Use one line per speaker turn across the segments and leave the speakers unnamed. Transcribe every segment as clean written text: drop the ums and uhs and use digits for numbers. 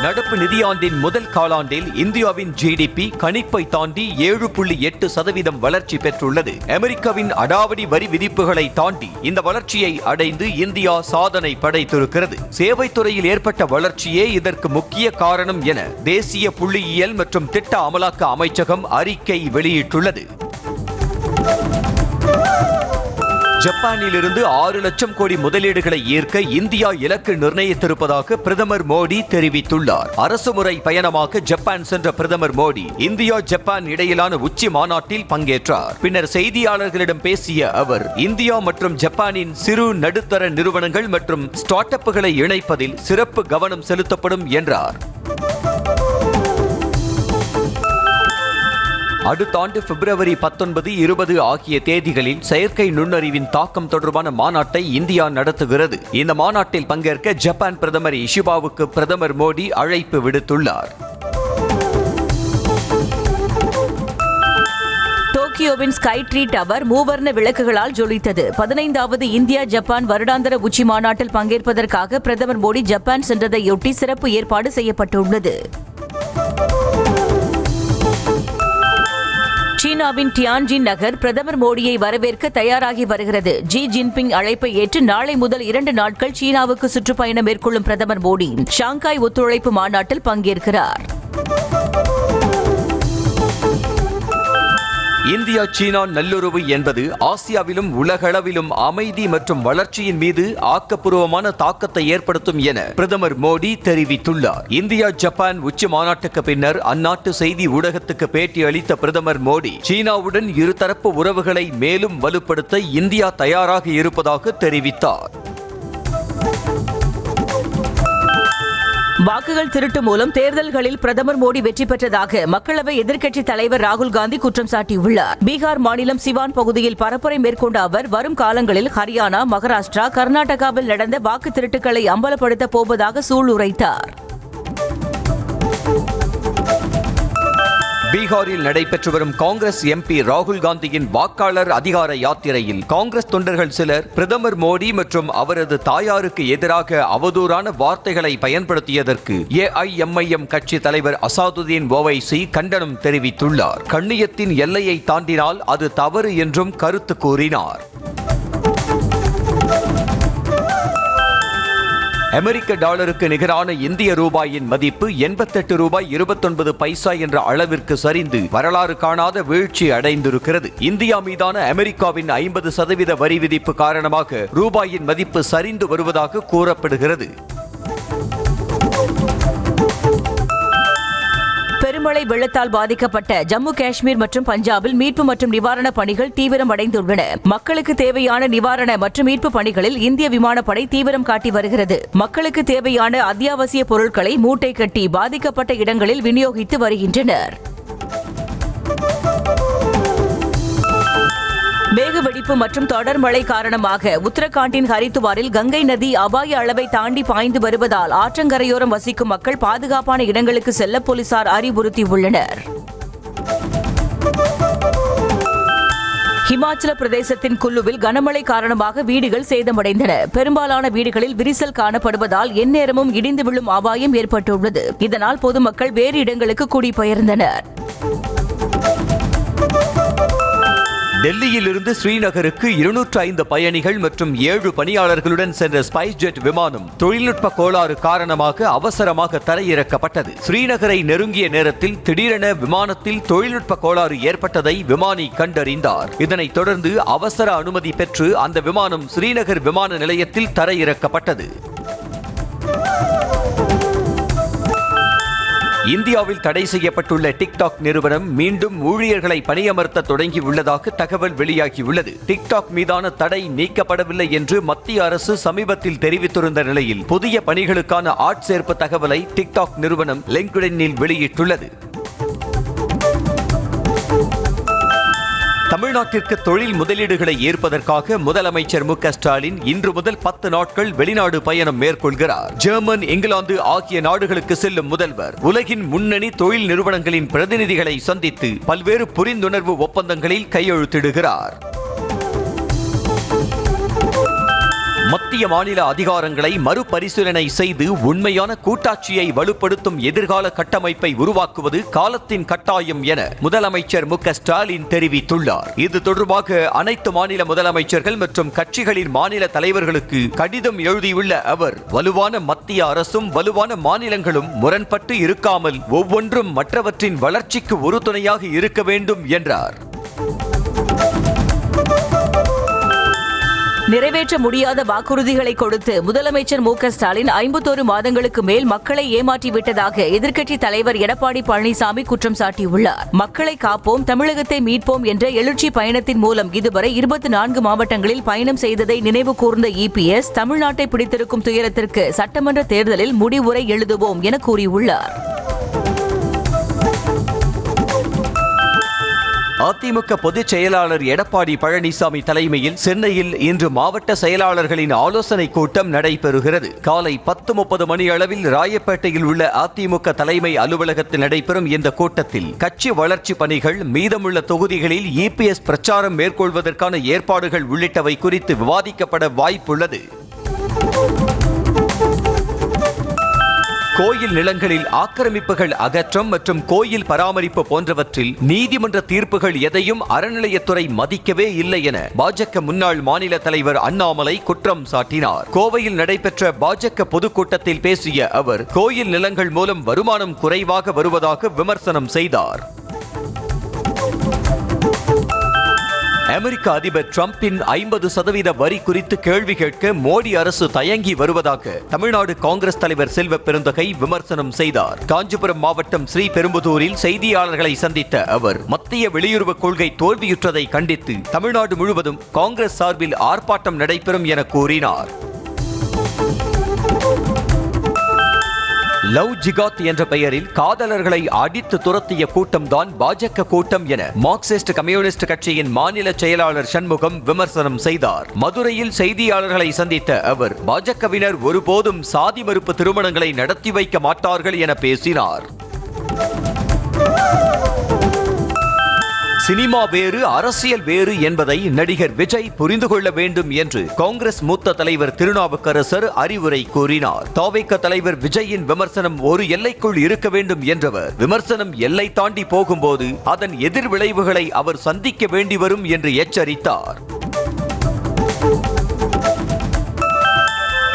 நடப்பு நிதியாண்டின் முதல் காலாண்டில் இந்தியாவின் ஜிடிபி கணிப்பை தாண்டி 7.8% வளர்ச்சி பெற்றுள்ளது. அமெரிக்காவின் அடாவடி வரி விதிப்புகளை தாண்டி இந்த வளர்ச்சியை அடைந்து இந்தியா சாதனை படைத்திருக்கிறது. சேவைத்துறையில் ஏற்பட்ட வளர்ச்சியே இதற்கு முக்கிய காரணம் என தேசிய புள்ளியியல் மற்றும் திட்ட அமலாக்க அமைச்சகம் அறிக்கை வெளியிட்டுள்ளது. ஜப்பானிலிருந்து 6 லட்சம் கோடி முதலீடுகளை ஈர்க்க இந்தியா இலக்கு நிர்ணயித்திருப்பதாக பிரதமர் மோடி தெரிவித்துள்ளார். அரசுமுறை பயணமாக ஜப்பான் சென்ற பிரதமர் மோடி இந்தியா ஜப்பான் இடையிலான உச்சி மாநாட்டில் பங்கேற்றார். பின்னர் செய்தியாளர்களிடம் பேசிய அவர், இந்தியா மற்றும் ஜப்பானின் சிறு நடுத்தர நிறுவனங்கள் மற்றும் ஸ்டார்ட் அப்புகளை இணைப்பதில் சிறப்பு கவனம் செலுத்தப்படும் என்றார். அடுத்த ஆண்டு பிப்ரவரி 19, 20 ஆகிய தேதிகளில் செயற்கை நுண்ணறிவின் தாக்கம் தொடர்பான மாநாட்டை இந்தியா நடத்துகிறது. இந்த மாநாட்டில் பங்கேற்க ஜப்பான் பிரதமர் இஷிபாவுக்கு பிரதமர் மோடி அழைப்பு விடுத்துள்ளார்.
டோக்கியோவின் ஸ்கை ட்ரீ டவர் மூவர்ண விளக்குகளால் ஜொலித்தது. 15வது இந்தியா ஜப்பான் வருடாந்திர உச்சி மாநாட்டில் பங்கேற்பதற்காக பிரதமர் மோடி ஜப்பான் சென்றதையொட்டி சிறப்பு ஏற்பாடு செய்யப்பட்டுள்ளது. சீனாவின் டியான்ஜின் நகர் பிரதமர் மோடியை வரவேற்க தயாராகி வருகிறது. ஜி ஜின்பிங் அழைப்பை ஏற்று நாளை முதல் 2 நாட்கள் சீனாவுக்கு சுற்றுப்பயணம் மேற்கொள்ளும் பிரதமர் மோடி ஷாங்காய் ஒத்துழைப்பு மாநாட்டில் பங்கேற்கிறார்.
இந்தியா சீனா நல்லுறவு என்பது ஆசியாவிலும் உலகளவிலும் அமைதி மற்றும் வளர்ச்சியின் மீது ஆக்கப்பூர்வமான தாக்கத்தை ஏற்படுத்தும் என பிரதமர் மோடி தெரிவித்துள்ளார். இந்தியா ஜப்பான் உச்சி மாநாட்டுக்கு பின்னர் அந்நாட்டு செய்தி ஊடகத்துக்கு பேட்டி அளித்த பிரதமர் மோடி சீனாவுடன் இருதரப்பு உறவுகளை மேலும் வலுப்படுத்த இந்தியா தயாராக இருப்பதாக தெரிவித்தார்.
வாக்குகள் திருட்டு மூலம் தேர்தல்களில் பிரதமர் மோடி வெற்றி பெற்றதாக மக்களவை எதிர்க்கட்சித் தலைவர் ராகுல் காந்தி குற்றம் சாட்டியுள்ளார். பீகார் மாநிலம் சிவான் பகுதியில் பரப்புரை மேற்கொண்ட அவர் வரும் காலங்களில் ஹரியானா, மகாராஷ்டிரா, கர்நாடகாவில் நடந்த வாக்கு திருட்டுகளை அம்பலப்படுத்தப் போவதாக சூளுரைத்தார்.
பீகாரில் நடைபெற்று வரும் காங்கிரஸ் எம்பி ராகுல் காந்தியின் வாக்காளர் அதிகார யாத்திரையில் காங்கிரஸ் தொண்டர்கள் சிலர் பிரதமர் மோடி மற்றும் அவரது தாயாருக்கு எதிராக அவதூறான வார்த்தைகளை பயன்படுத்தியதற்கு ஏஐஎம்ஐஎம் கட்சி தலைவர் அசாதுதீன் ஓவைசி கண்டனம் தெரிவித்துள்ளார். கண்ணியத்தின் எல்லையை தாண்டினால் அது தவறு என்றும் கருத்து கூறினார். அமெரிக்க டாலருக்கு நிகரான இந்திய ரூபாயின் மதிப்பு 88 ரூபாய் 29 பைசா என்ற அளவிற்கு சரிந்து வரலாறு காணாத வீழ்ச்சி அடைந்திருக்கிறது. இந்தியா மீதான அமெரிக்காவின் 50% வரி விதிப்பு காரணமாக ரூபாயின் மதிப்பு சரிந்து வருவதாக கூறப்படுகிறது.
பெருமழை வெள்ளத்தால் பாதிக்கப்பட்ட ஜம்மு காஷ்மீர் மற்றும் பஞ்சாபில் மீட்பு மற்றும் நிவாரணப் பணிகள் தீவிரமடைந்துள்ளன. மக்களுக்கு தேவையான நிவாரண மற்றும் மீட்பு பணிகளில் இந்திய விமானப்படை தீவிரம் காட்டி வருகிறது. மக்களுக்கு தேவையான அத்தியாவசிய பொருட்களை மூட்டை கட்டி பாதிக்கப்பட்ட இடங்களில் விநியோகித்து வருகின்றனர். மேகவெடிப்பு மற்றும் தொடர் மழை காரணமாக உத்தரகாண்டின் ஹரித்துவாரில் கங்கை நதி அபாய அளவை தாண்டி பாய்ந்து வருவதால் ஆற்றங்கரையோரம் வசிக்கும் மக்கள் பாதுகாப்பான இடங்களுக்கு செல்ல போலீசார் அறிவுறுத்தியுள்ளனர். ஹிமாச்சல பிரதேசத்தின் குல்லுவில் கனமழை காரணமாக வீடுகள் சேதமடைந்தன. பெரும்பாலான வீடுகளில் விரிசல் காணப்படுவதால் எந்நேரமும் இடிந்து விழும் அபாயம் ஏற்பட்டுள்ளது. இதனால் பொதுமக்கள் வேறு இடங்களுக்கு குடிபெயர்ந்தனர்.
டெல்லியில் இருந்து ஸ்ரீநகருக்கு 205 பயணிகள் மற்றும் 7 பணியாளர்களுடன் சென்ற ஸ்பைஸ் ஜெட் விமானம் தொழில்நுட்ப கோளாறு காரணமாக அவசரமாக தரையிறக்கப்பட்டது. ஸ்ரீநகரை நெருங்கிய நேரத்தில் திடீரென விமானத்தில் தொழில்நுட்ப கோளாறு ஏற்பட்டதை விமானி கண்டறிந்தார். இதனைத் தொடர்ந்து அவசர அனுமதி பெற்று அந்த விமானம் ஸ்ரீநகர் விமான நிலையத்தில் தரையிறக்கப்பட்டது. இந்தியாவில் தடை செய்யப்பட்டுள்ள டிக்டாக் நிறுவனம் மீண்டும் ஊழியர்களை பணியமர்த்த தொடங்கியுள்ளதாக தகவல் வெளியாகியுள்ளது. டிக்டாக் மீதான தடை நீக்கப்படவில்லை என்று மத்திய அரசு சமீபத்தில் தெரிவித்திருந்த நிலையில் புதிய பணிகளுக்கான ஆட்சேர்ப்பு தகவலை டிக்டாக் நிறுவனம் லிங்க்டினில் வெளியிட்டுள்ளது. தமிழ்நாட்டிற்கு தொழில் முதலீடுகளை ஈர்ப்பதற்காக முதலமைச்சர் மு க ஸ்டாலின் இன்று முதல் 10 நாட்கள் வெளிநாடு பயணம் மேற்கொள்கிறார். ஜெர்மன், இங்கிலாந்து ஆகிய நாடுகளுக்கு செல்லும் முதல்வர் உலகின் முன்னணி தொழில் நிறுவனங்களின் பிரதிநிதிகளை சந்தித்து பல்வேறு புரிந்துணர்வு ஒப்பந்தங்களில் கையெழுத்திடுகிறார். மத்திய மாநில அதிகாரங்களை மறுபரிசீலனை செய்து உண்மையான கூட்டாட்சியை வலுப்படுத்தும் எதிர்கால கட்டமைப்பை உருவாக்குவது காலத்தின் கட்டாயம் என முதலமைச்சர் மு.க.ஸ்டாலின் தெரிவித்துள்ளார். இது தொடர்பாக அனைத்து மாநில முதலமைச்சர்கள் மற்றும் கட்சிகளின் மாநில தலைவர்களுக்கு கடிதம் எழுதியுள்ள அவர், வலுவான மத்திய அரசும் வலுவான மாநிலங்களும் முரண்பட்டு இருக்காமல் ஒவ்வொன்றும் மற்றவற்றின் வளர்ச்சிக்கு உறுதுணையாக இருக்க வேண்டும் என்றார்.
நிறைவேற்ற முடியாத வாக்குறுதிகளை கொடுத்து முதலமைச்சர் மு.க.ஸ்டாலின் 51 மாதங்களுக்கு மேல் மக்களை ஏமாற்றிவிட்டதாக எதிர்க்கட்சி தலைவர் எடப்பாடி பழனிசாமி குற்றம் சாட்டியுள்ளார். மக்களை காப்போம், தமிழகத்தை மீட்போம் என்ற எழுச்சி பயணத்தின் மூலம் இதுவரை 24 மாவட்டங்களில் பயணம் செய்ததை நினைவு கூர்ந்த இபிஎஸ், தமிழ்நாட்டை பிடித்திருக்கும் துயரத்திற்கு சட்டமன்ற தேர்தலில் முடிவுரை எழுதுவோம் என கூறியுள்ளார்.
அதிமுக பொதுச் செயலாளர் எடப்பாடி பழனிசாமி தலைமையில் சென்னையில் இன்று மாவட்ட செயலாளர்களின் ஆலோசனை கூட்டம் நடைபெறுகிறது. காலை 10:30 மணி அளவில் ராயப்பேட்டையில் உள்ள அதிமுக தலைமை அலுவலகத்தில் நடைபெறும் இந்த கூட்டத்தில் கட்சி வளர்ச்சி பணிகள், மீதமுள்ள தொகுதிகளில் இபிஎஸ் பிரச்சாரம் மேற்கொள்வதற்கான ஏற்பாடுகள் உள்ளிட்டவை குறித்து விவாதிக்கப்பட வாய்ப்புள்ளது. கோயில் நிலங்களில் ஆக்கிரமிப்புகள் அகற்றம் மற்றும் கோயில் பராமரிப்பு போன்றவற்றில் நீதிமன்ற தீர்ப்புகள் எதையும் அறநிலையத்துறை மதிக்கவே இல்லை என பாஜக முன்னாள் மாநில தலைவர் அண்ணாமலை குற்றம் சாட்டினார். கோவையில் நடைபெற்ற பாஜக பொதுக்கூட்டத்தில் பேசிய அவர், கோயில் நிலங்கள் மூலம் வருமானம் குறைவாக வருவதாக விமர்சனம் செய்தார். அமெரிக்க அதிபர் டிரம்பின் 50% வரி குறித்து கேள்வி கேட்க மோடி அரசு தயங்கி வருவதாக தமிழ்நாடு காங்கிரஸ் தலைவர் செல்வ பெருந்தகை விமர்சனம் செய்தார். காஞ்சிபுரம் மாவட்டம் ஸ்ரீபெரும்புதூரில் செய்தியாளர்களை சந்தித்த அவர், மத்திய வெளியுறவு கொள்கை தோல்வியுற்றதை கண்டித்து தமிழ்நாடு முழுவதும் காங்கிரஸ் சார்பில் ஆர்ப்பாட்டம் நடைபெறும் என கூறினார். லவ் ஜிகாத் என்ற பெயரில் காதலர்களை அடித்து துரத்திய கூட்டம்தான் பாஜக கூட்டம் என மார்க்சிஸ்ட் கம்யூனிஸ்ட் கட்சியின் மாநில செயலாளர் சண்முகம் விமர்சனம் செய்தார். மதுரையில் செய்தியாளர்களை சந்தித்த அவர், பாஜகவினர் ஒருபோதும் சாதி மறுப்பு திருமணங்களை நடத்தி வைக்க மாட்டார்கள் என பேசினார். சினிமா வேறு, அரசியல் வேறு என்பதை நடிகர் விஜய் புரிந்து கொள்ள வேண்டும் என்று காங்கிரஸ் மூத்த தலைவர் திருநாவுக்கரசர் அறிவுரை கூறினார். தவிக தலைவர் விஜயின் விமர்சனம் ஒரு எல்லைக்குள் இருக்க வேண்டும் என்றவர், விமர்சனம் எல்லை தாண்டி போகும்போது அதன் எதிர் விளைவுகளை அவர் சந்திக்க வேண்டி வரும் என்று எச்சரித்தார்.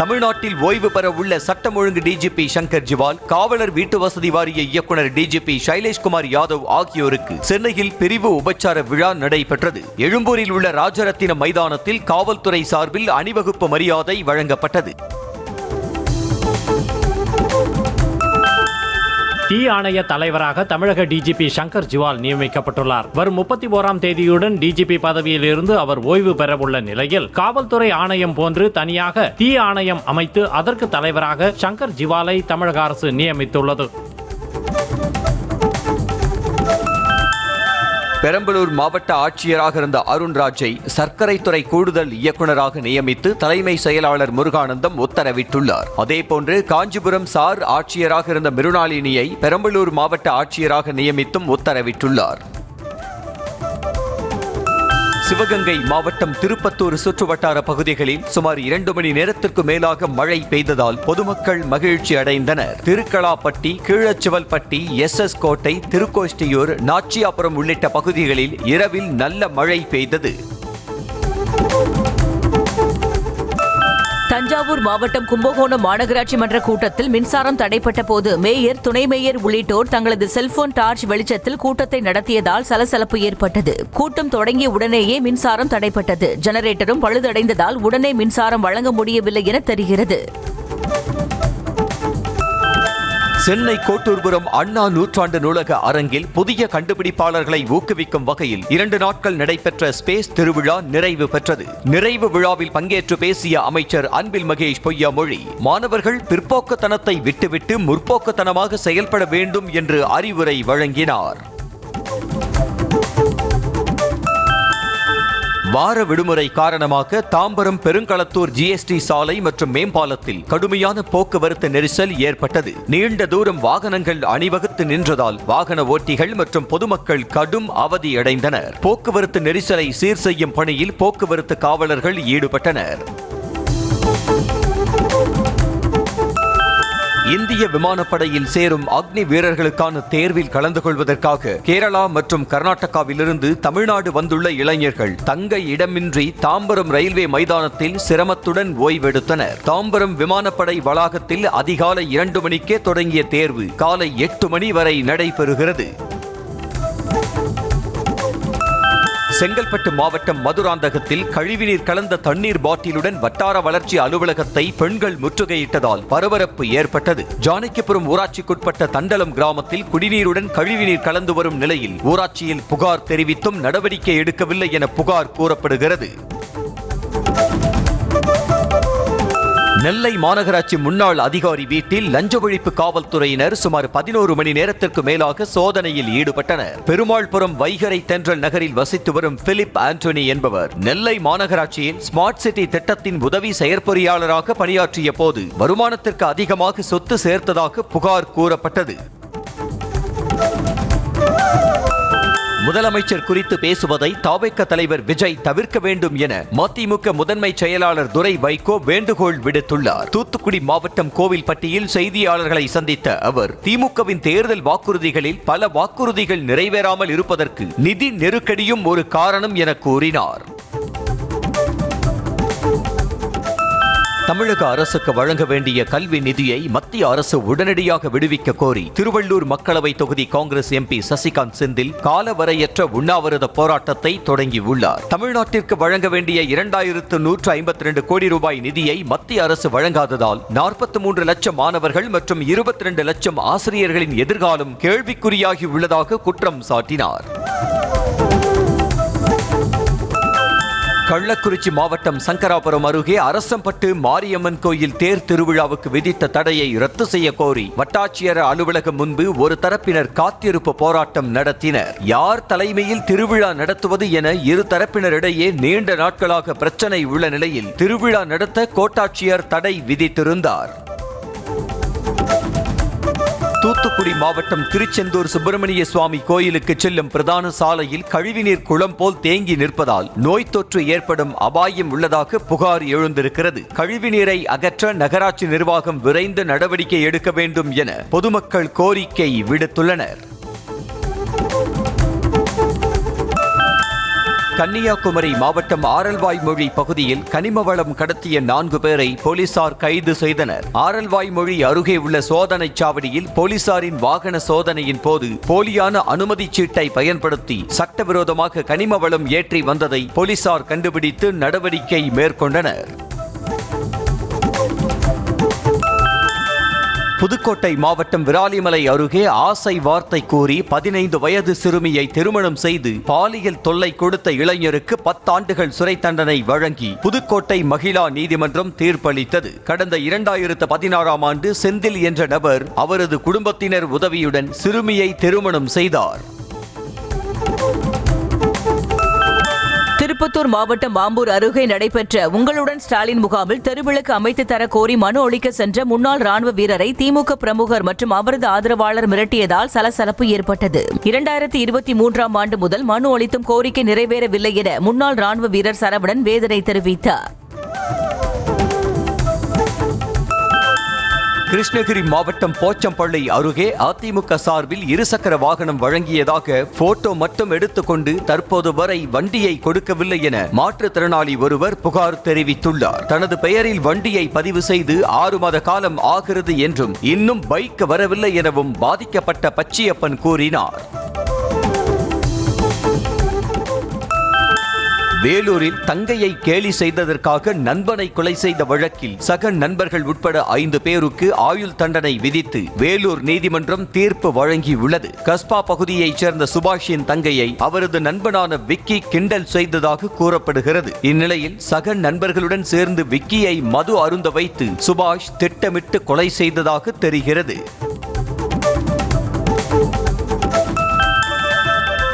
தமிழ்நாட்டில் ஓய்வு பெற உள்ள சட்டம் ஒழுங்கு டிஜிபி சங்கர் ஜிவால், காவலர் வீட்டு வசதி வாரிய இயக்குநர் டிஜிபி சைலேஷ்குமார் யாதவ் ஆகியோருக்கு சென்னையில் பிரிவு உபச்சார விழா நடைபெற்றது. எழும்பூரில் உள்ள ராஜரத்தின மைதானத்தில் காவல்துறை சார்பில் அணிவகுப்பு மரியாதை வழங்கப்பட்டது.
தீ ஆணைய தலைவராக தமிழக டிஜிபி சங்கர் ஜிவால் நியமிக்கப்பட்டுள்ளார். வரும் 31ஆம் தேதியுடன் டிஜிபி பதவியில் இருந்து அவர் ஓய்வு பெறவுள்ள நிலையில் காவல்துறை ஆணையம் போன்று தனியாக தீ ஆணையம் அமைத்து அதற்கு தலைவராக சங்கர் ஜிவாலை தமிழக அரசு நியமித்துள்ளது.
பெரம்பலூர் மாவட்ட ஆட்சியராக இருந்த அருண்ராஜை சர்க்கரைத்துறை கூடுதல் இயக்குநராக நியமித்து தலைமை செயலாளர் முருகானந்தம் உத்தரவிட்டுள்ளார். அதேபோன்று காஞ்சிபுரம் சார் ஆட்சியராக இருந்த மிருணாளினியை பெரம்பலூர் மாவட்ட ஆட்சியராக நியமித்தும் உத்தரவிட்டுள்ளார். சிவகங்கை மாவட்டம் திருப்பத்தூர் சுற்றுவட்டார பகுதிகளில் சுமார் 2 மணி நேரத்திற்கு மேலாக மழை பெய்ததால் பொதுமக்கள் மகிழ்ச்சி அடைந்தனர். திருக்கலாப்பட்டி, கீழச்சிவல்பட்டி, SS கோட்டை, திருக்கோஷ்டியூர், நாச்சியாபுரம் உள்ளிட்ட பகுதிகளில் இரவில் நல்ல மழை பெய்தது.
தஞ்சாவூர் மாவட்டம் கும்பகோணம் மாநகராட்சி மன்ற கூட்டத்தில் மின்சாரம் தடைப்பட்ட போது மேயர், துணை மேயர் உள்ளிட்டோர் தங்களது செல்போன் டார்ச் வெளிச்சத்தில் கூட்டத்தை நடத்தியதால் சலசலப்பு ஏற்பட்டது. கூட்டம் தொடங்கிய உடனேயே மின்சாரம் தடைப்பட்டது. ஜெனரேட்டரும் பழுதடைந்ததால் உடனே மின்சாரம் வழங்க முடியவில்லை என தெரிகிறது.
சென்னை கோட்டூர்புரம் அண்ணா நூற்றாண்டு நூலக அரங்கில் புதிய கண்டுபிடிப்பாளர்களை ஊக்குவிக்கும் வகையில் 2 நாட்கள் நடைபெற்ற ஸ்பேஸ் திருவிழா நிறைவு பெற்றது. நிறைவு விழாவில் பங்கேற்று பேசிய அமைச்சர் அன்பில் மகேஷ் பொய்யாமொழி, மாணவர்கள் பிற்போக்குத்தனத்தை விட்டுவிட்டு முற்போக்குத்தனமாக செயல்பட வேண்டும் என்று அறிவுரை வழங்கினார். வார விடுமுறை காரணமாக தாம்பரம் பெருங்களத்தூர் GST சாலை மற்றும் மேம்பாலத்தில் கடுமையான போக்குவரத்து நெரிசல் ஏற்பட்டது. நீண்ட தூரம் வாகனங்கள் அணிவகுத்து நின்றதால் வாகன ஓட்டிகள் மற்றும் பொதுமக்கள் கடும் அவதியடைந்தனர். போக்குவரத்து நெரிசலை சீர் செய்யும் பணியில் போக்குவரத்து காவலர்கள் ஈடுபட்டனர். இந்திய விமானப்படையில் சேரும் அக்னி வீரர்களுக்கான தேர்வில் கலந்து கொள்வதற்காக கேரளா மற்றும் கர்நாடகாவிலிருந்து தமிழ்நாடு வந்துள்ள இளைஞர்கள் தங்க இடமின்றி தாம்பரம் ரயில்வே மைதானத்தில் சிரமத்துடன் ஓய்வெடுத்தனர். தாம்பரம் விமானப்படை வளாகத்தில் அதிகாலை 2 மணிக்கே தொடங்கிய தேர்வு காலை 8 மணி வரை நடைபெறுகிறது. செங்கல்பட்டு மாவட்டம் மதுராந்தகத்தில் கழிவுநீர் கலந்த தண்ணீர் பாட்டிலுடன் வட்டார வளர்ச்சி அலுவலகத்தை பெண்கள் முற்றுகையிட்டதால் பரபரப்பு ஏற்பட்டது. ஜானகிபுரம் ஊராட்சிக்குட்பட்ட தண்டலம் கிராமத்தில் குடிநீருடன் கழிவுநீர் கலந்து வரும் நிலையில் ஊராட்சியில் புகார் தெரிவித்தும் நடவடிக்கை எடுக்கவில்லை என புகார் கூறப்படுகிறது. நெல்லை மாநகராட்சி முன்னாள் அதிகாரி வீட்டில் லஞ்ச ஒழிப்பு காவல்துறையினர் சுமார் 11 மணி நேரத்திற்கு மேலாக சோதனையில் ஈடுபட்டனர். பெருமாள்புரம் வைகரை தென்றல் நகரில் வசித்து வரும் பிலிப் ஆண்டனி என்பவர் நெல்லை மாநகராட்சியில் ஸ்மார்ட் சிட்டி திட்டத்தின் உதவி செயற்பொறியாளராக பணியாற்றிய போது வருமானத்திற்கு அதிகமாக சொத்து சேர்த்ததாக புகார் கூறப்பட்டது. முதலமைச்சர் குறித்து பேசுவதை தவிக தலைவர் விஜய் தவிர்க்க வேண்டும் என மதிமுக முதன்மை செயலாளர் துரை வைகோ வேண்டுகோள் விடுத்துள்ளார். தூத்துக்குடி மாவட்டம் கோவில்பட்டியில் செய்தியாளர்களை சந்தித்த அவர் திமுகவின் தேர்தல் வாக்குறுதிகளில் பல வாக்குறுதிகள் நிறைவேறாமல் இருப்பதற்கு நிதி நெருக்கடியும் ஒரு காரணம் என கூறினார். தமிழக அரசுக்கு வழங்க வேண்டிய கல்வி நிதியை மத்திய அரசு உடனடியாக விடுவிக்க கோரி திருவள்ளூர் மக்களவை தொகுதி காங்கிரஸ் எம்பி சசிகாந்த் செந்தில் காலவரையற்ற உண்ணாவிரத போராட்டத்தை தொடங்கியுள்ளார். தமிழ்நாட்டிற்கு வழங்க வேண்டிய 2152 கோடி ரூபாய் நிதியை மத்திய அரசு வழங்காததால் 43 லட்சம் மாணவர்கள் மற்றும் 22 லட்சம் ஆசிரியர்களின் எதிர்காலம் கேள்விக்குறியாகி உள்ளதாக குற்றம் சாட்டினார். கள்ளக்குறிச்சி மாவட்டம் சங்கராபுரம் அருகே அரசம்பட்டு மாரியம்மன் கோயில் தேர் திருவிழாவுக்கு விதித்த தடையை ரத்து செய்ய கோரி வட்டாட்சியர் அலுவலகம் முன்பு ஒரு தரப்பினர் காத்திருப்பு போராட்டம் நடத்தினர். யார் தலைமையில் திருவிழா நடத்துவது என இரு தரப்பினரிடையே நீண்ட நாட்களாக பிரச்சனை உள்ள நிலையில் திருவிழா நடத்த கோட்டாட்சியர் தடை விதித்திருந்தார். தூத்துக்குடி மாவட்டம் திருச்செந்தூர் சுப்பிரமணிய சுவாமி கோயிலுக்கு செல்லும் பிரதான சாலையில் கழிவுநீர் குளம் போல் தேங்கி நிற்பதால் நோய் தொற்று ஏற்படும் அபாயம் உள்ளதாக புகார் எழுந்திருக்கிறது. கழிவுநீரை அகற்ற நகராட்சி நிர்வாகம் விரைந்து நடவடிக்கை எடுக்க வேண்டும் என பொதுமக்கள் கோரிக்கை விடுத்துள்ளனர். கன்னியாகுமரி மாவட்டம் ஆரல்வாய்மொழி பகுதியில் கனிம வளம் கடத்திய 4 பேரை போலீசார் கைது செய்தனர். ஆரல்வாய்மொழி அருகே உள்ள சோதனை சாவடியில் போலீசாரின் வாகன சோதனையின் போது போலியான அனுமதி சீட்டை பயன்படுத்தி சட்டவிரோதமாக கனிம வளம் ஏற்றி வந்ததை போலீசார் கண்டுபிடித்து நடவடிக்கை மேற்கொண்டனர். புதுக்கோட்டை மாவட்டம் விராலிமலை அருகே ஆசை வார்த்தை கூறி 15 வயது சிறுமியை திருமணம் செய்து பாலியல் தொல்லை கொடுத்த இளைஞருக்கு 10 ஆண்டுகள் சிறை தண்டனை வழங்கி புதுக்கோட்டை மகிழா நீதிமன்றம் தீர்ப்பளித்தது. கடந்த 2016ஆம் ஆண்டு செந்தில் என்ற நபர் அவரது குடும்பத்தினர் உதவியுடன் சிறுமியை திருமணம் செய்தார்.
திருப்பத்தூர் மாவட்டம் ஆம்பூர் அருகே நடைபெற்ற உங்களுடன் ஸ்டாலின் முகாமில் தெருவிளக்கு அமைத்து தர கோரி மனு அளிக்க சென்ற முன்னாள் ராணுவ வீரரை திமுக பிரமுகர் மற்றும் அவரது ஆதரவாளர் மிரட்டியதால் சலசலப்பு ஏற்பட்டது. 2023ஆம் ஆண்டு முதல் மனு அளித்தும் கோரிக்கை நிறைவேறவில்லை என முன்னாள் ராணுவ வீரர் சரவணன் வேதனை தெரிவித்தார்.
கிருஷ்ணகிரி மாவட்டம் போச்சம்பள்ளி அருகே அதிமுக சார்பில் இருசக்கர வாகனம் வழங்கியதாக போட்டோ மட்டும் எடுத்துக்கொண்டு தற்போது வரை வண்டியை கொடுக்கவில்லை என மாற்றுத்திறனாளி ஒருவர் புகார் தெரிவித்துள்ளார். தனது பெயரில் வண்டியை பதிவு செய்து 6 மாத காலம் ஆகிறது என்றும் இன்னும் பைக் வரவில்லை எனவும் பாதிக்கப்பட்ட பச்சியப்பன் கூறினார். வேலூரில் தங்கையை கேலி செய்ததற்காக நண்பனை கொலை செய்த வழக்கில் சக நண்பர்கள் உட்பட 5 பேருக்கு ஆயுள் தண்டனை விதித்து வேலூர் நீதிமன்றம் தீர்ப்பு வழங்கியுள்ளது. கஸ்பா பகுதியைச் சேர்ந்த சுபாஷின் தங்கையை அவரது நண்பனான விக்கி கிண்டல் செய்ததாக கூறப்படுகிறது. இந்நிலையில் சக நண்பர்களுடன் சேர்ந்து விக்கியை மது அருந்த வைத்து சுபாஷ் திட்டமிட்டு கொலை செய்ததாக தெரிகிறது.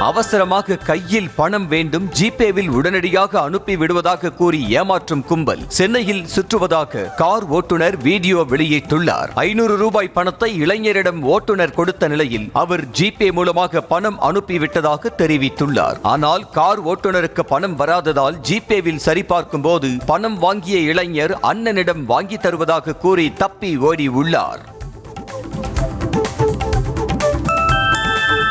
அவசரமாக கையில் பணம் வேண்டும், ஜிபேவில் உடனடியாக அனுப்பி விடுவதாக கூறி ஏமாற்றும் கும்பல் சென்னையில் சுற்றுவதாக கார் ஓட்டுநர் வீடியோ வெளியிட்டுள்ளார். 500 ரூபாய் பணத்தை இளைஞரிடம் ஓட்டுநர் கொடுத்த நிலையில் அவர் ஜிபே மூலமாக பணம் அனுப்பிவிட்டதாக தெரிவித்துள்ளார். ஆனால் கார் ஓட்டுநருக்கு பணம் வராததால் ஜிபேவில் சரிபார்க்கும் போது பணம் வாங்கிய இளைஞர் அண்ணனிடம் வாங்கி தருவதாக கூறி தப்பி ஓடி உள்ளார்.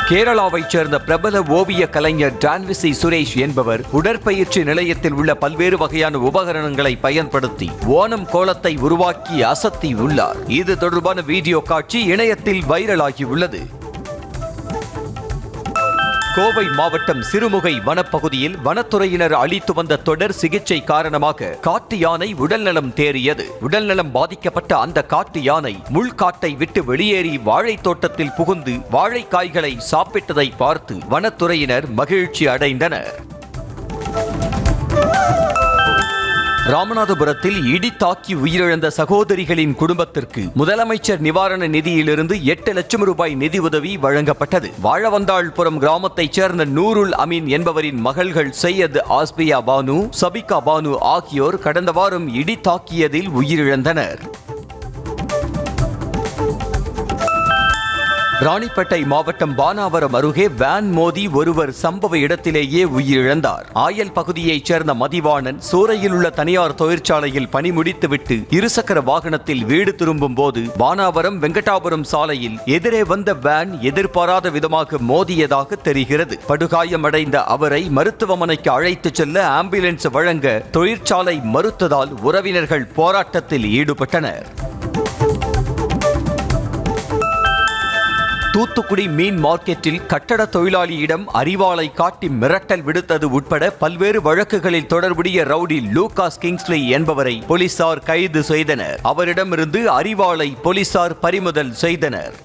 கேரளாவைச் சேர்ந்த பிரபல ஓவிய கலைஞர் டான்விசி சுரேஷ் என்பவர் உடற்பயிற்சி நிலையத்தில் உள்ள பல்வேறு வகையான உபகரணங்களை பயன்படுத்தி ஓணம் கோலத்தை உருவாக்கி அசத்தி உள்ளார். இது தொடர்பான வீடியோ காட்சி இணையத்தில் வைரலாகி உள்ளது. கோவை மாவட்டம் சிறுமுகை வனப்பகுதியில் வனத்துறையினர் அளித்து வந்த தொடர் சிகிச்சை காரணமாக காட்டு யானை உடல்நலம் தேறியது. உடல்நலம் பாதிக்கப்பட்ட அந்த காட்டு யானை முள்காட்டை விட்டு வெளியேறி வாழைத் தோட்டத்தில் புகுந்து வாழைக்காய்களை சாப்பிட்டதை பார்த்து வனத்துறையினர் மகிழ்ச்சி அடைந்தனர். ராமநாதபுரத்தில் இடி தாக்கி உயிரிழந்த சகோதரிகளின் குடும்பத்திற்கு முதலமைச்சர் நிவாரண நிதியிலிருந்து 8 லட்சம் ரூபாய் நிதி உதவி வழங்கப்பட்டது. வாழவந்தாள்புரம் கிராமத்தைச் சேர்ந்த நூருல் அமீன் என்பவரின் மகள்கள் சையத் ஆஸ்பியா பானு, சபிகா பானு ஆகியோர் கடந்த வாரம் இடி தாக்கியதில் உயிரிழந்தனர். ராணிப்பேட்டை மாவட்டம் பானாவரம் அருகே வேன் மோதி ஒருவர் சம்பவ இடத்திலேயே உயிரிழந்தார். ஆயல் பகுதியைச் சேர்ந்த மதிவாணன் சூறையில் உள்ள தனியார் தொழிற்சாலையில் பணி முடித்துவிட்டு இருசக்கர வாகனத்தில் வீடு திரும்பும் போது பானாவரம் வெங்கடாபுரம் சாலையில் எதிரே வந்த வேன் எதிர்பாராத விதமாக மோதியதாக தெரிகிறது. படுகாயமடைந்த அவரை மருத்துவமனைக்கு அழைத்துச் செல்ல ஆம்புலன்ஸ் வழங்க தொழிற்சாலை மறுத்ததால் உறவினர்கள் போராட்டத்தில் ஈடுபட்டனர். தூத்துக்குடி மீன் மார்க்கெட்டில் கட்டட தொழிலாளியிடம் அரிவாளை காட்டி மிரட்டல் விடுத்தது உட்பட பல்வேறு வழக்குகளில் தொடர்புடைய ரவுடி லூகாஸ் கிங்ஸ்லி என்பவரை போலீசார் கைது செய்தனர். அவரிடமிருந்து அரிவாளை போலீசார் பறிமுதல் செய்தனர்.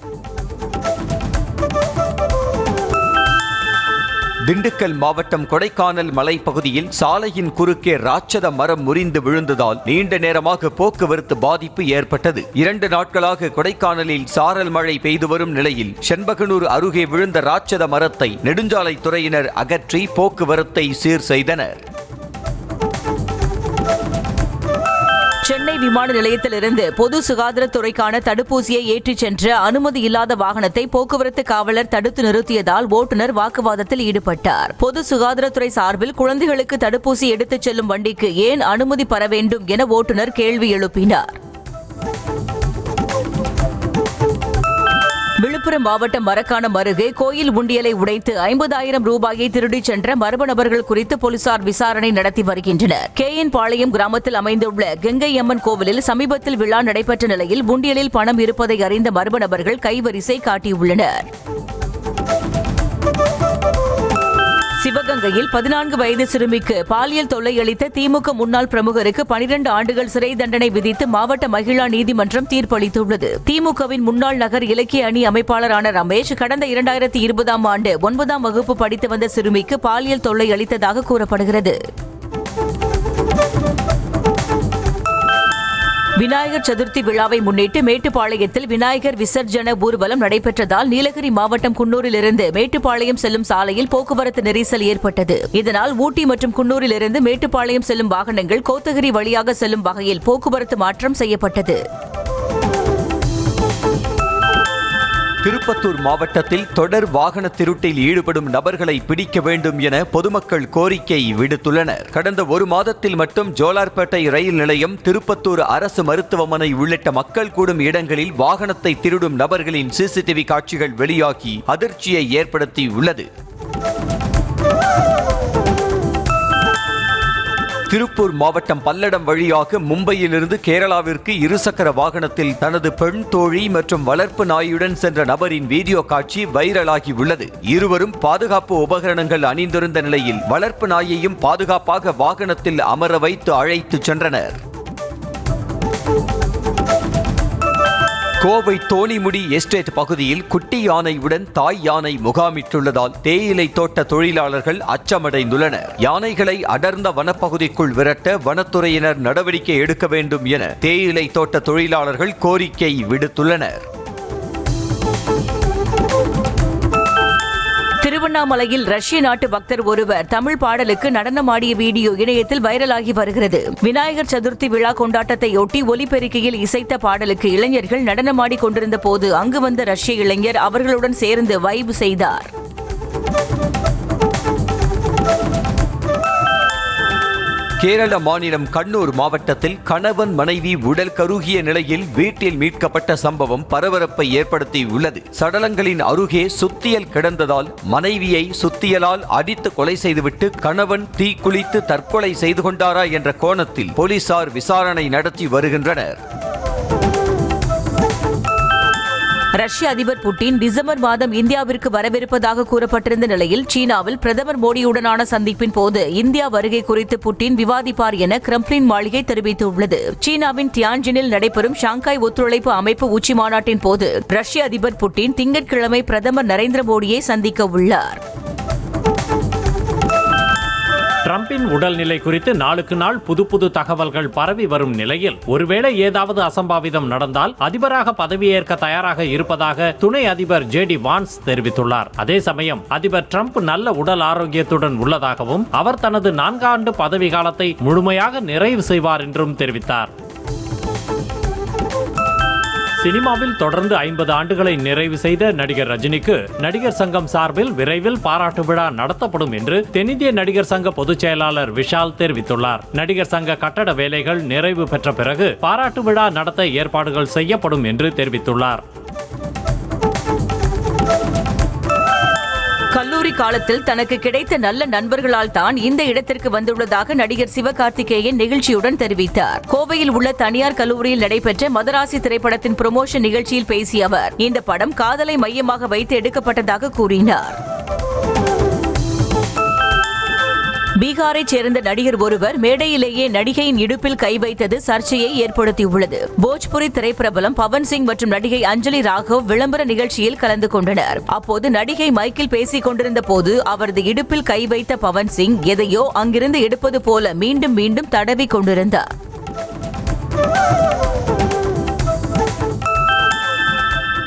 திண்டுக்கல் மாவட்டம் கொடைக்கானல் மலைப்பகுதியில் சாலையின் குறுக்கே ராட்சத மரம் முறிந்து விழுந்ததால் நீண்ட நேரமாக போக்குவரத்து பாதிப்பு ஏற்பட்டது. 2 நாட்களாக கொடைக்கானலில் சாரல் மழை பெய்து வரும் நிலையில் செண்பகனூர் அருகே விழுந்த ராட்சத மரத்தை நெடுஞ்சாலைத்துறையினர் அகற்றி போக்குவரத்தை சீர் செய்தனர்.
சென்னை விமான நிலையத்திலிருந்து பொது சுகாதாரத்துறைக்கான தடுப்பூசியை ஏற்றிச் சென்ற அனுமதி இல்லாத வாகனத்தை போக்குவரத்து காவலர் தடுத்து நிறுத்தியதால் ஓட்டுநர் வாக்குவாதத்தில் ஈடுபட்டார். பொது சுகாதாரத்துறை சார்பில் குழந்தைகளுக்கு தடுப்பூசி எடுத்துச் செல்லும் வண்டிக்கு ஏன் அனுமதி பெற வேண்டும் என ஓட்டுநர் கேள்வி எழுப்பினார். விழுப்புரம் மாவட்டம் மரக்காணம் அருகே கோயில் உண்டியலை உடைத்து 50,000 ரூபாயை திருடிச் சென்ற மர்ம நபர்கள் குறித்து போலீசார் விசாரணை நடத்தி வருகின்றனர். KN பாளையம் கிராமத்தில் அமைந்துள்ள கங்கை அம்மன் கோவிலில் சமீபத்தில் விழா நடைபெற்ற நிலையில் உண்டியலில் பணம் இருப்பதை அறிந்த மர்ம நபர்கள் கைவரிசை காட்டியுள்ளனர். சிவகங்கையில் 14 வயது சிறுமிக்கு பாலியல் தொல்லை அளித்த திமுக முன்னாள் பிரமுகருக்கு 12 ஆண்டுகள் சிறை தண்டனை விதித்து மாவட்ட மகிழா நீதிமன்றம் தீர்ப்பளித்துள்ளது. திமுகவின் முன்னாள் நகர் இலக்கிய அணி அமைப்பாளரான ரமேஷ் கடந்த 2020ஆம் ஆண்டு 9ஆம் வகுப்பு படித்து வந்த சிறுமிக்கு பாலியல் தொல்லை அளித்ததாக கூறப்படுகிறது. விநாயகர் சதுர்த்தி விழாவை முன்னிட்டு மேட்டுப்பாளையத்தில் விநாயகர் விசர்ஜன ஊர்வலம் நடைபெற்றதால் நீலகிரி மாவட்டம் குன்னூரிலிருந்து மேட்டுப்பாளையம் செல்லும் சாலையில் போக்குவரத்து நெரிசல் ஏற்பட்டது. இதனால் ஊட்டி மற்றும் குன்னூரிலிருந்து மேட்டுப்பாளையம் செல்லும் வாகனங்கள் கோத்தகிரி வழியாக செல்லும் வகையில் போக்குவரத்து மாற்றம் செய்யப்பட்டது.
திருப்பத்தூர் மாவட்டத்தில் தொடர் வாகன திருட்டில் ஈடுபடும் நபர்களை பிடிக்க வேண்டும் என பொதுமக்கள் கோரிக்கை விடுத்துள்ளனர். கடந்த 1 மாதத்தில் மட்டும் ஜோலார்பேட்டை ரயில் நிலையம், திருப்பத்தூர் அரசு மருத்துவமனை உள்ளிட்ட மக்கள் கூடும் இடங்களில் வாகனத்தை திருடும் நபர்களின் CCTV காட்சிகள் வெளியாகி அதிர்ச்சியை ஏற்படுத்தி உள்ளது. திருப்பூர் மாவட்டம் பல்லடம் வழியாக மும்பையிலிருந்து கேரளாவிற்கு இருசக்கர வாகனத்தில் தனது பெண் தோழி மற்றும் வளர்ப்பு நாயுடன் சென்ற நபரின் வீடியோ காட்சி வைரலாகி உள்ளது. இருவரும் பாதுகாப்பு உபகரணங்கள் அணிந்திருந்த நிலையில் வளர்ப்பு நாயையும் பாதுகாப்பாக வாகனத்தில் அமர வைத்து அழைத்து சென்றனர். கோவை தோணிமுடி எஸ்டேட் பகுதியில் குட்டி யானையுடன் தாய் யானை முகாமிட்டுள்ளதால் தேயிலை தோட்ட தொழிலாளர்கள் அச்சமடைந்துள்ளனர். யானைகளை அடர்ந்த வனப்பகுதிக்குள் விரட்ட வனத்துறையினர் நடவடிக்கை எடுக்க வேண்டும் என தேயிலை தோட்ட தொழிலாளர்கள் கோரிக்கை விடுத்துள்ளனர்.
திருவண்ணாமலையில் ரஷ்ய நாட்டு பக்தர் ஒருவர் தமிழ் பாடலுக்கு நடனமாடிய வீடியோ இணையத்தில் வைரலாகி வருகிறது. விநாயகர் சதுர்த்தி விழா கொண்டாட்டத்தையொட்டி ஒலிபெருக்கியில் இசைத்த பாடலுக்கு இளைஞர்கள் நடனமாடிக் கொண்டிருந்த போது அங்கு வந்த ரஷ்ய இளைஞர் அவர்களுடன் சேர்ந்து வைப் செய்தார்.
கேரள மாநிலம் கண்ணூர் மாவட்டத்தில் கணவன் மனைவி உடல் கருகிய நிலையில் வீட்டில் மீட்கப்பட்ட சம்பவம் பரபரப்பை ஏற்படுத்தியுள்ளது. சடலங்களின் அருகே சுத்தியல் கிடந்ததால் மனைவியை சுத்தியலால் அடித்து கொலை செய்துவிட்டு கணவன் தீக்குளித்து தற்கொலை செய்து கொண்டாரா என்ற கோணத்தில் போலீசார் விசாரணை நடத்தி வருகின்றனர்.
ரஷ்ய அதிபர் புட்டின் டிசம்பர் மாதம் இந்தியாவிற்கு வரவிருப்பதாக கூறப்பட்டிருந்த நிலையில் சீனாவில் பிரதமர் மோடியுடனான சந்திப்பின் போது இந்தியா வருகை குறித்து புட்டின் விவாதிப்பார் என கிரெம்ளின் மாளிகை தெரிவித்துள்ளது. சீனாவின் தியான்ஜினில் நடைபெறும் ஷாங்காய் ஒத்துழைப்பு அமைப்பு உச்சி மாநாட்டின் போது ரஷ்ய அதிபர் புட்டின் திங்கட்கிழமை பிரதமர் நரேந்திர மோடியை சந்திக்க உள்ளார்.
டிரம்பின் உடல்நிலை குறித்து நாளுக்கு நாள் புது தகவல்கள் பரவி வரும் நிலையில் ஒருவேளை ஏதாவது அசம்பாவிதம் நடந்தால் அதிபராக பதவியேற்க தயாராக இருப்பதாக துணை அதிபர் JD வான்ஸ் தெரிவித்துள்ளார். அதே சமயம் அதிபர் டிரம்ப் நல்ல உடல் ஆரோக்கியத்துடன் உள்ளதாகவும் அவர் தனது 4 ஆண்டு பதவி காலத்தை முழுமையாக நிறைவு செய்வார் என்றும் தெரிவித்தார். சினிமாவில் தொடர்ந்து 50 ஆண்டுகளை நிறைவு செய்த நடிகர் ரஜினிக்கு நடிகர் சங்கம் சார்பில் விரைவில் பாராட்டு விழா நடத்தப்படும் என்று தென்னிந்திய நடிகர் சங்க பொதுச் செயலாளர் விஷால் தெரிவித்துள்ளார். நடிகர் சங்க கட்டட வேலைகள் நிறைவு பெற்ற பிறகு பாராட்டு விழா நடத்த ஏற்பாடுகள் செய்யப்படும் என்று தெரிவித்துள்ளார்.
கல்லூரி காலத்தில் தனக்கு கிடைத்த நல்ல நண்பர்களால் தான் இந்த இடத்திற்கு வந்துள்ளதாக நடிகர் சிவகார்த்திகேயன் நெகிழ்ச்சியுடன் தெரிவித்தார். கோவையில் உள்ள தனியார் கல்லூரியில் நடைபெற்ற மதராசி திரைப்படத்தின் ப்ரமோஷன் நிகழ்ச்சியில் பேசிய அவர் இந்த படம் காதலை மையமாக வைத்து எடுக்கப்பட்டதாக கூறினார். பீகாரைச் சேர்ந்த நடிகர் ஒருவர் மேடையிலேயே நடிகையின் இடுப்பில் கை வைத்தது சர்ச்சையை ஏற்படுத்தியுள்ளது. போஜ்புரி திரைப்பிரபலம் பவன் சிங் மற்றும் நடிகை அஞ்சலி ராகவ் விளம்பர நிகழ்ச்சியில் கலந்து கொண்டனர். அப்போது நடிகை மைக்கில் பேசிக் கொண்டிருந்த போது அவரது இடுப்பில் கை வைத்த பவன் சிங் எதையோ அங்கிருந்து எடுப்பது போல மீண்டும் மீண்டும் தடவி கொண்டிருந்தார்.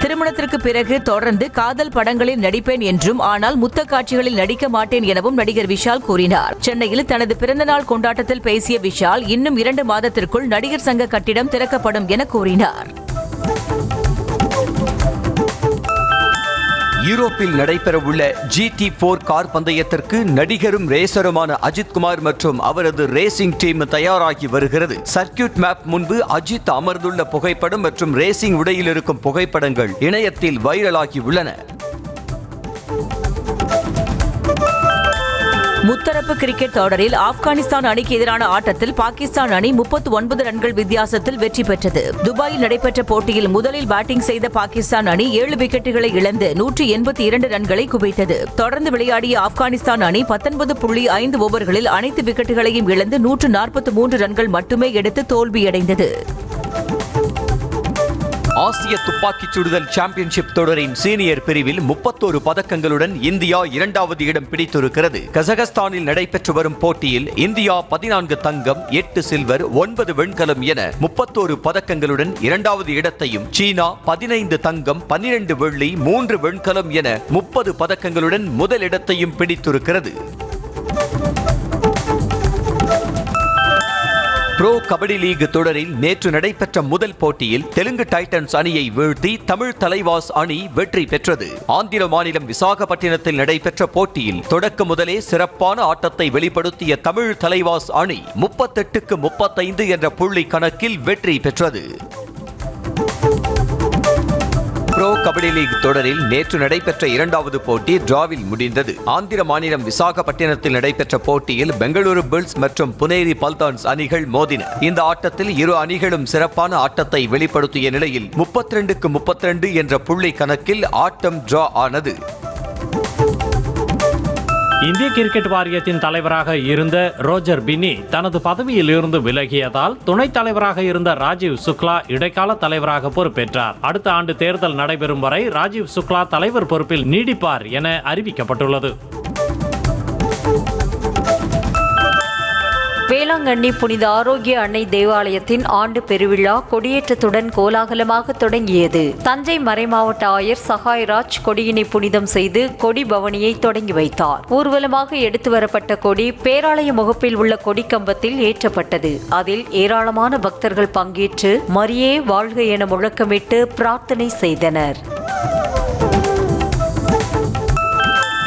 திருமணத்திற்கு பிறகு தொடர்ந்து காதல் படங்களில் நடிப்பேன் என்றும் ஆனால் முத்த காட்சிகளில் நடிக்க மாட்டேன் எனவும் நடிகர் விஷால் கூறினார். சென்னையில் தனது பிறந்தநாள் கொண்டாட்டத்தில் பேசிய விஷால் இன்னும் 2 மாதத்திற்குள் நடிகர் சங்க கட்டிடம் திறக்கப்படும் என கூறினார்.
யூரோப்பில் நடைபெறவுள்ள GT4 கார் பந்தயத்திற்கு நடிகரும் ரேசருமான அஜித் குமார் மற்றும் அவரது ரேசிங் டீம் தயாராகி வருகிறது. சர்க்கியூட் மேப் முன்பு அஜித் அமர்ந்துள்ள புகைப்படம் மற்றும் ரேசிங் உடையில் இருக்கும் புகைப்படங்கள் இணையத்தில் வைரலாகி உள்ளன.
முத்தரப்பு கிரிக்கெட் தொடரில் ஆப்கானிஸ்தான் அணிக்கு எதிரான ஆட்டத்தில் பாகிஸ்தான் அணி 39 ரன்கள் வித்தியாசத்தில் வெற்றி பெற்றது. துபாயில் நடைபெற்ற போட்டியில் முதலில் பேட்டிங் செய்த பாகிஸ்தான் அணி 7 விக்கெட்டுகளை இழந்து 182 ரன்களை குவித்தது. தொடர்ந்து விளையாடிய ஆப்கானிஸ்தான் அணி 19.5 ஓவர்களில் அனைத்து விக்கெட்டுகளையும் இழந்து 143 ரன்கள் மட்டுமே எடுத்து தோல்வியடைந்தது.
ஆசிய துப்பாக்கிச் சுடுதல் சாம்பியன்ஷிப் தொடரின் சீனியர் பிரிவில் 31 பதக்கங்களுடன் இந்தியா 2வது இடம் பிடித்திருக்கிறது. கசகஸ்தானில் நடைபெற்று வரும் போட்டியில் இந்தியா 14 தங்கம், 8 சில்வர், 9 வெண்கலம் என 31 பதக்கங்களுடன் 2வது இடத்தையும், சீனா 15 தங்கம், 12 வெள்ளி, 3 வெண்கலம் என 30 பதக்கங்களுடன் முதலிடத்தையும் பிடித்திருக்கிறது. ப்ரோ கபடி லீக் தொடரில் நேற்று நடைபெற்ற முதல் போட்டியில் தெலுங்கு டைட்டன்ஸ் அணியை வீழ்த்தி தமிழ் தலைவாஸ் அணி வெற்றி பெற்றது. ஆந்திர மாநிலம் விசாகப்பட்டினத்தில் நடைபெற்ற போட்டியில் தொடக்க முதலே சிறப்பான ஆட்டத்தை வெளிப்படுத்திய தமிழ் தலைவாஸ் அணி 38க்கு 35 என்ற புள்ளி கணக்கில் வெற்றி பெற்றது. ப்ரோ கபடி லீக் தொடரில் நேற்று நடைபெற்ற 2வது போட்டி டிராவில் முடிந்தது. ஆந்திர மாநிலம் விசாகப்பட்டினத்தில் நடைபெற்ற போட்டியில் பெங்களூரு புல்ஸ் மற்றும் புனேரி பல்டான்ஸ் அணிகள் மோதின. இந்த ஆட்டத்தில் இரு அணிகளும் சிறப்பான ஆட்டத்தை வெளிப்படுத்திய நிலையில் 32க்கு 32 என்ற புள்ளி கணக்கில் ஆட்டம் டிரா ஆனது.
இந்திய கிரிக்கெட் வாரியத்தின் தலைவராக இருந்த ரோஜர் பின்னி தனது பதவியில் இருந்து விலகியதால் துணைத் தலைவராக இருந்த ராஜீவ் சுக்லா இடைக்கால தலைவராக பொறுப்பேற்றார். அடுத்த ஆண்டு தேர்தல் நடைபெறும் வரை ராஜீவ் சுக்லா தலைவர் பொறுப்பில் நீடிப்பார் என அறிவிக்கப்பட்டுள்ளது.
வேளாங்கண்ணி புனித ஆரோக்கிய அன்னை தேவாலயத்தின் ஆண்டு பெருவிழா கொடியேற்றத்துடன் கோலாகலமாக தொடங்கியது. தஞ்சை மறைமாவட்ட ஆயர் சகாய்ராஜ் கொடியினை புனிதம் செய்து கொடி பவனியை தொடங்கி வைத்தார். ஊர்வலமாக எடுத்து வரப்பட்ட கொடி பேராலய முகப்பில் உள்ள கொடி கம்பத்தில் ஏற்றப்பட்டது. அதில் ஏராளமான பக்தர்கள் பங்கேற்று மரியே வாழ்க என முழக்கமிட்டு பிரார்த்தனை செய்தனர்.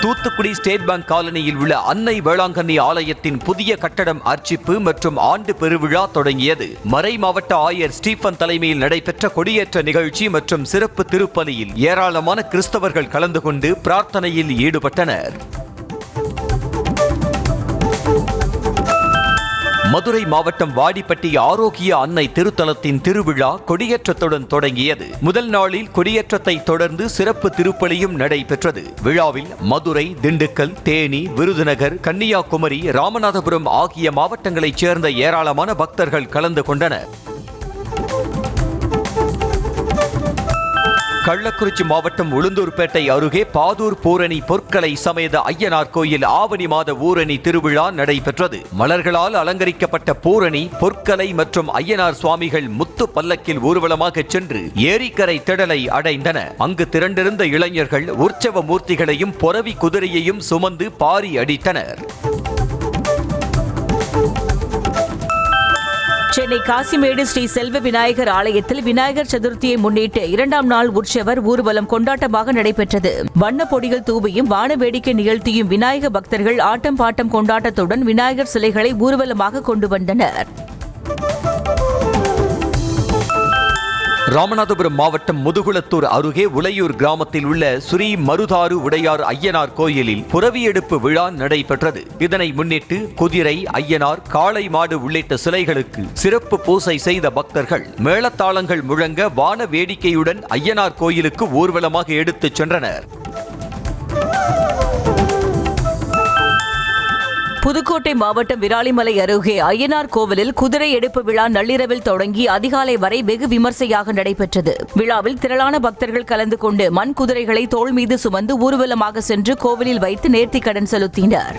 தூத்துக்குடி ஸ்டேட் பேங்க் காலனியில் உள்ள அன்னை வேளாங்கண்ணி ஆலயத்தின் புதிய கட்டடம் அர்ச்சிப்பு மற்றும் ஆண்டு பெருவிழா தொடங்கியது. மறை மாவட்ட ஆயர் ஸ்டீபன் தலைமையில் நடைபெற்ற கொடியேற்ற நிகழ்ச்சி மற்றும் சிறப்பு திருப்பலியில் ஏராளமான கிறிஸ்தவர்கள் கலந்து கொண்டு பிரார்த்தனையில் ஈடுபட்டனர். மதுரை மாவட்டம் வாடிப்பட்டி ஆரோக்கிய அன்னை திருத்தலத்தின் திருவிழா கொடியேற்றத்துடன் தொடங்கியது. முதல் நாளில் கொடியேற்றத்தை தொடர்ந்து சிறப்பு திருப்பலியும் நடைபெற்றது. விழாவில் மதுரை, திண்டுக்கல், தேனி, விருதுநகர், கன்னியாகுமரி, ராமநாதபுரம் ஆகிய மாவட்டங்களைச் சேர்ந்த ஏராளமான பக்தர்கள் கலந்து கொண்டனர். கள்ளக்குறிச்சி மாவட்டம் உளுந்தூர்பேட்டை அருகே பாதூர் பூரணி பொற்கலை சமேத ஐயனார் கோயில் ஆவணி மாத ஊரணி திருவிழா நடைபெற்றது. மலர்களால் அலங்கரிக்கப்பட்ட பூரணி, பொற்கலை மற்றும் ஐயனார் சுவாமிகள் முத்து பல்லக்கில் ஊர்வலமாக சென்று ஏரிக்கரை திடலை அடைந்தன. அங்கு திரண்டிருந்த இளைஞர்கள் உற்சவ மூர்த்திகளையும் பொறவி குதிரையையும் சுமந்து பாரி அடித்தனர்.
சென்னை காசிமேடு ஸ்ரீ செல்வ விநாயகர் ஆலயத்தில் விநாயகர் சதுர்த்தியை முன்னிட்டு 2ஆம் நாள் உற்சவர் ஊர்வலம் கொண்டாட்டமாக நடைபெற்றது. வண்ண பொடிகள் தூவியும் வான வேடிக்கை நிகழ்த்தியும் விநாயக பக்தர்கள் ஆட்டம் பாட்டம் கொண்டாட்டத்துடன் விநாயகர் சிலைகளை ஊர்வலமாக கொண்டு வந்தனர்.
ராமநாதபுரம் மாவட்டம் முதுகுளத்தூர் அருகே உளையூர் கிராமத்தில் உள்ள ஸ்ரீ மருதாறு உடையார் ஐயனார் கோயிலில் புரவியெடுப்பு விழா நடைபெற்றது. இதனை முன்னிட்டு குதிரை, ஐயனார், காளை மாடு உள்ளிட்ட சிலைகளுக்கு சிறப்பு பூசை செய்த பக்தர்கள் மேளதாளங்கள் முழங்க வான வேடிக்கையுடன் ஐயனார் கோயிலுக்கு ஊர்வலமாக எடுத்துச் சென்றனர்.
புதுக்கோட்டை மாவட்டம் விராலிமலை அருகே ஐயனார் கோவிலில் குதிரை எடுப்பு விழா நள்ளிரவில் தொடங்கி அதிகாலை வரை வெகு விமர்சையாக நடைபெற்றது. விழாவில் திரளான பக்தர்கள் கலந்து கொண்டு மண் குதிரைகளை தோள் மீது சுமந்து ஊர்வலமாக சென்று கோவிலில் வைத்து நேர்த்திக் கடன் செலுத்தினர்.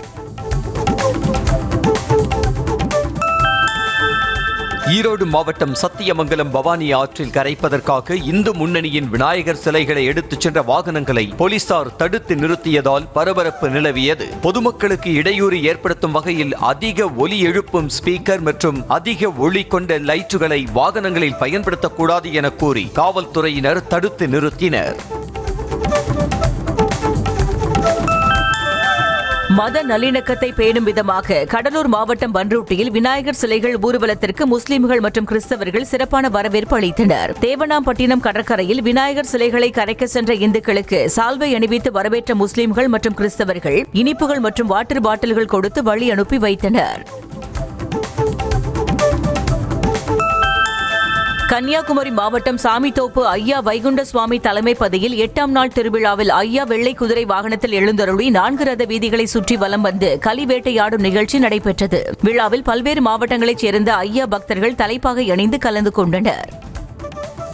ஈரோடு மாவட்டம் சத்தியமங்கலம் பவானி ஆற்றில் கரைப்பதற்காக இந்து முன்னணியின் விநாயகர் சிலைகளை எடுத்துச் சென்ற வாகனங்களை போலீசார் தடுத்து நிறுத்தியதால் பரபரப்பு நிலவியது. பொதுமக்களுக்கு இடையூறு ஏற்படுத்தும் வகையில் அதிக ஒலி எழுப்பும் ஸ்பீக்கர் மற்றும் அதிக ஒளி கொண்ட லைட்டுகளை வாகனங்களில் பயன்படுத்தக்கூடாது என கூறி காவல்துறையினர் தடுத்து நிறுத்தினர்.
மத நல்லிணக்கத்தை பேணும் விதமாக கடலூர் மாவட்டம் பன்ருட்டியில் விநாயகர் சிலைகள் ஊர்வலத்திற்கு முஸ்லிம்கள் மற்றும் கிறிஸ்தவர்கள் சிறப்பான வரவேற்பு அளித்தனர். தேவனாம்பட்டினம் கடற்கரையில் விநாயகர் சிலைகளை கரைக்க சென்ற இந்துக்களுக்கு சால்வை அணிவித்து வரவேற்ற முஸ்லிம்கள் மற்றும் கிறிஸ்தவர்கள் இனிப்புகள் மற்றும் வாட்டர் பாட்டில்கள் கொடுத்து வழி அனுப்பி வைத்தனர். கன்னியாகுமரி மாவட்டம் சாமித்தோப்பு ஐயா வைகுண்ட சுவாமி தலைமைப்பதியில் 8ஆம் நாள் திருவிழாவில் ஐயா வெள்ளை குதிரை வாகனத்தில் எழுந்தருளி 4 ரத வீதிகளை சுற்றி வலம் வந்து களி வேட்டையாடும் நிகழ்ச்சி நடைபெற்றது. விழாவில் பல்வேறு மாவட்டங்களைச் சேர்ந்த ஐயா பக்தர்கள் தலைப்பாகை அணிந்து கலந்து கொண்டனர்.